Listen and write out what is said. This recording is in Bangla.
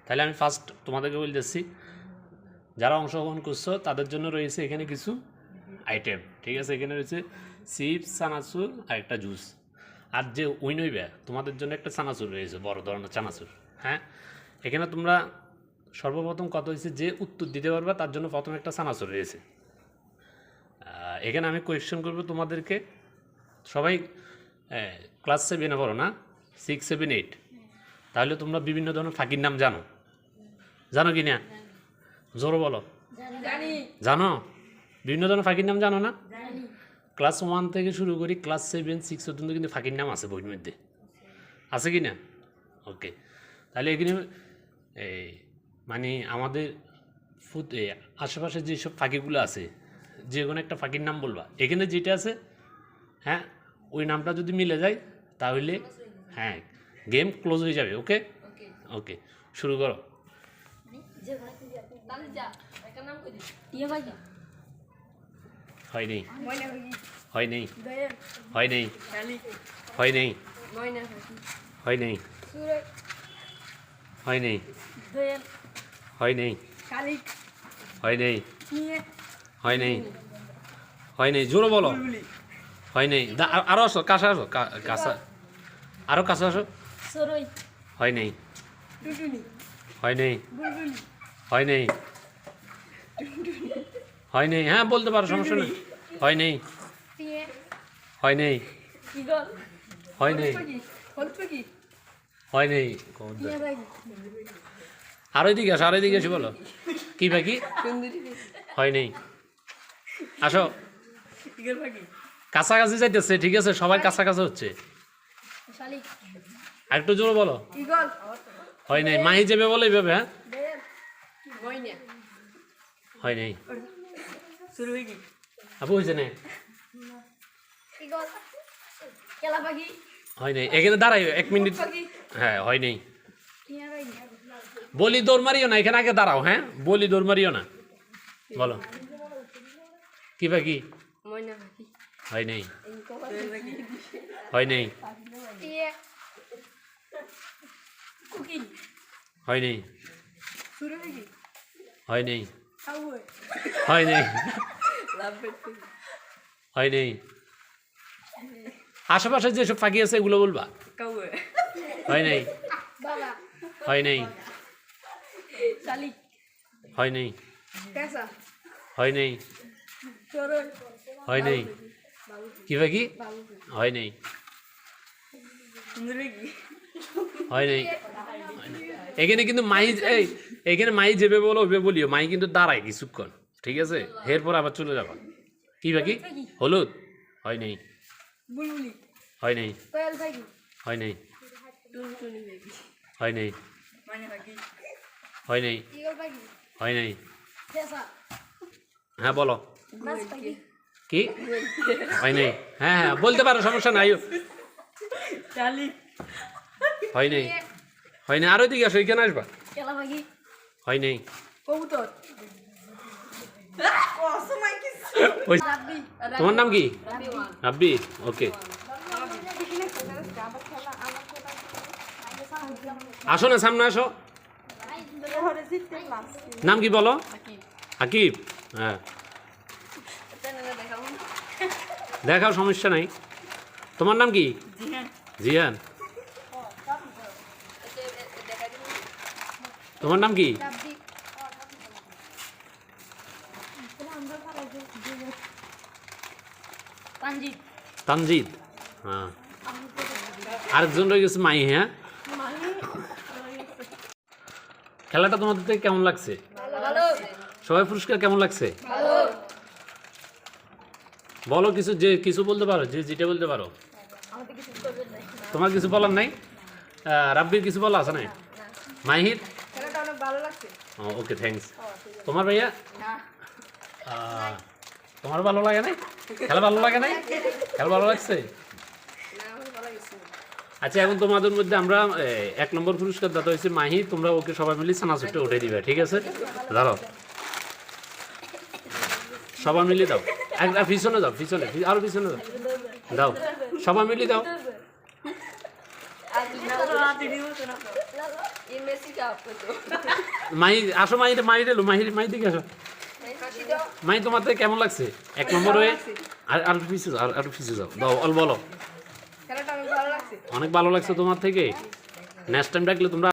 তাহলে আমি ফার্স্ট তোমাদেরকে বলতেছি, যারা অংশগ্রহণ করছো তাদের জন্য রয়েছে এখানে কিছু আইটেম, ঠিক আছে? এখানে রয়েছে চিপস, চানাচুর আর একটা জুস। আর যে উইন হইবে তোমাদের জন্য একটা চানাচুর রয়েছে, বড় ধরনের চানাচুর। হ্যাঁ, এখানে তোমরা সর্বপ্রথম কত হয়েছে যে উত্তর দিতে পারবা তার জন্য প্রথমে একটা চানাচুর রয়েছে। এখানে আমি কোয়েশ্চেন করবো তোমাদেরকে, সবাই ক্লাস 7-এ পড়ো না, 6, 7, 8, তাহলে তোমরা বিভিন্ন ধরনের ফাঁকির নাম জানো, জানো কি না? জোরে বলো। জানো? বিভিন্ন ধরনের ফাঁকির নাম জানো না? ক্লাস 1 থেকে শুরু করি ক্লাস 7, 6 পর্যন্ত কিন্তু ফাঁকির নাম আছে বইয়ের মধ্যে, আছে কি না? ওকে, তাহলে এখানে মানে আমাদের আশেপাশে যেসব ফাঁকিগুলো আছে, যে কোনো একটা ফাঁকির নাম বলবা, এখানে যেটা আছে হ্যাঁ ওই নামটা যদি মিলে যায় তাহলে হ্যাঁ গেম ক্লোজ হয়ে যাবে। ওকে ওকে, শুরু করো। হয় নেই, হয় নেই, হয় নেই, হয় নেই, হয় নেই, হয় নেই, হয় নেই, হয় নেই, হয় নেই, হয় নেই, জোরে বলো। হয় নেই, আরো আসো, কাছে আসো, কাছে আরো কাছে আসো। হয় নেই, হয় নেই, হয় নেই, হয় নেই, হ্যাঁ বলতে পারো, সমস্যা নেই। হয় নেই, হয় নেই, হয় নেই, হয় নেই, আরো এদিকে আসো, আরো এদিকে এসে বলো কি পাখি? হয় নেই, আসো, কাছাকাছি যাইতেছে, ঠিক আছে? সবাই কাছাকাছি হচ্ছে, আরেকটু জোরে বলো। হয় নেই, মাহি যাবে বলো এইভাবে। হ্যাঁ, হয় নেই, আপু হয়েছে না, হয় নেই, এখানে দাঁড়াই 1 মিনিট। হ্যাঁ, হয় নেই, বলি দৌড় মারিও না, এখানে আগে দাঁড়াও। হ্যাঁ, বলি দৌড় মারিও না, বলো কি পাখি? হয় নেই, হয় নেই, হয় নেই, হয় নেই, হয় নেই, হয় নেই, আশেপাশে যেসব ফাঁকি আছে এগুলো বলবা। হয় নেই, হয় নেই, হয় নেই, হয় নেই, হয় নেই, কি পাখি? হয় নেই, হয় নেই, এখানে কিন্তু মাই এখানে মাই যেবে বলো ওইভাবে বলিও, মাই কিন্তু দাঁড়ায় কিছুক্ষণ, ঠিক আছে? এরপর আবার চলে যাবা। কি পাখি? হলুদ। হয় নেই, হয় নেই, হয় নেই, হয় নেই, হয় নেই, হয় নেই, হ্যাঁ বলো কি? হয় নেই, হ্যাঁ হ্যাঁ বলতে পারো, সমস্যা নাই। হয় নেই, হয় নেই, আরো দিকে আসো, এখানে আসবা। হয় নেই, তোমার নাম কি? রাব্বি। ওকে, আসো না, সামনে আসো। নাম কি বলো? আকিব। হ্যাঁ, দেখাও, সমস্যা নাই। তোমার নাম কি? জিয়ান। তোমার নাম কি? তানজিদ। হ্যাঁ, আরেকজন রয়ে গেছে মাই। হ্যাঁ, খেলাটা তোমাদের থেকে কেমন লাগছে? সবাই পুরস্কার কেমন লাগছে? বলো কিছু, যে কিছু বলতে পারো, যে যেটা বলতে পারো। তোমার কিছু বলার নাই? রাব্বির কিছু বলা আছে না? মাহির? ওকে, থ্যাংকস। তোমার ভাইয়া? তোমার ভালো লাগে নাই? খেলা ভালো লাগে নাই? খেলা ভালো লাগছে? আচ্ছা, এখন তোমাদের মধ্যে আমরা 1 নম্বর পুরস্কার দাতা হয়েছে মাহি, তোমরা ওকে সবাই মিলে চানাচুরটা উঠে দিবে, ঠিক আছে? দাঁড়াও, সবাই মিলে দাও, পিছনে দাও, পিছনে আরো পিছনে দাও, দাও সবাই মিলে দাও। ये मेसी का आपको तो মাই আসো, মাই রেলো, মাই দিকে আসো। मैं हासी दो মাই তোমার থেকে কেমন লাগছে? এক নম্বর হয়ে আর পিছিয়ে যাও, আর পিছিয়ে যাও, দাও অল বলো। খেলাটা অনেক ভালো লাগছে অনেক ভালো লাগছে তোমার থেকে? নেক্সট টাইম ডাকলে তোমরা